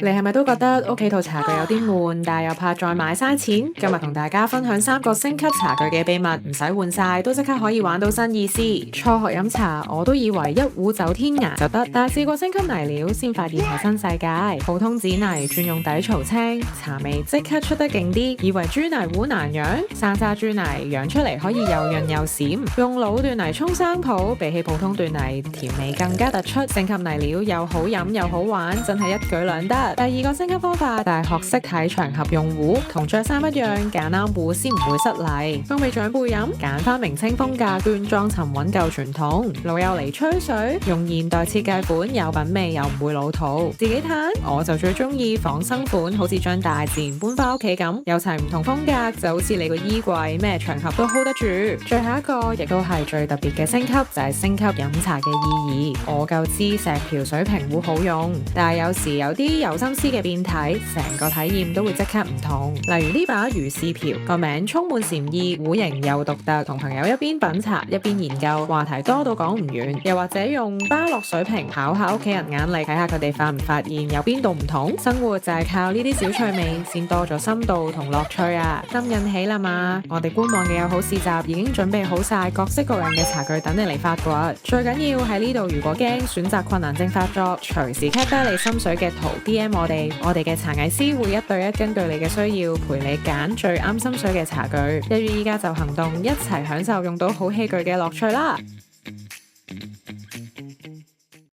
你係咪都覺得屋企套茶具有啲悶，但係又怕再買嘥錢？今日同大家分享3個升級茶具嘅秘密，唔使換晒都即刻可以玩到新意思。初學飲茶，我都以為一壺走天涯就得，但係試過升級泥料，先發現係新世界。普通紫泥轉用底槽青，茶味即刻出得勁啲。以為豬泥壺難養，山楂豬泥養出嚟可以又潤又閃。用老斷泥沖生泡，比起普通斷泥，甜味更加突出。升級泥料又好飲又好玩，真係一舉兩得。第二個升級方法就係學識睇場合用壺，同着衫一樣，揀啱壺先唔會失禮。風味長輩飲，揀翻明清風格，端莊沉穩舊傳統。老友嚟吹水，用現代設計款，有品味又唔會老土。自己嘆，我就最中意仿生款，好似將大自然搬翻屋企咁，有齊唔同風格，就好似你個衣櫃，咩場合都 hold 得住。最後一個亦都係最特別嘅升級，就係升級飲茶嘅意義。我夠知石瓢水瓶壺好用，但係有時有啲有心思嘅變體，成個體驗都會即刻唔同。例如呢把如是瓢，個名充滿禪意，壺形又獨特，同朋友一邊品茶一邊研究，話題多到講唔完。又或者用巴洛水瓶考下屋企人眼力，睇下佢哋發唔發現有邊度唔同。生活就係靠呢啲小趣味，先多咗深度同樂趣啊！心印起啦嘛，我哋官網嘅友好市集已經準備好晒各式各樣嘅茶具等你嚟發掘。最緊要喺呢度，如果驚選擇困難症發作，隨時 cut 低你心水嘅圖 DM 我哋嘅茶藝師會一對一根據你嘅需要陪你揀最啱心水嘅茶具。1月依家就行動，一齊享受用到好器具嘅樂趣啦！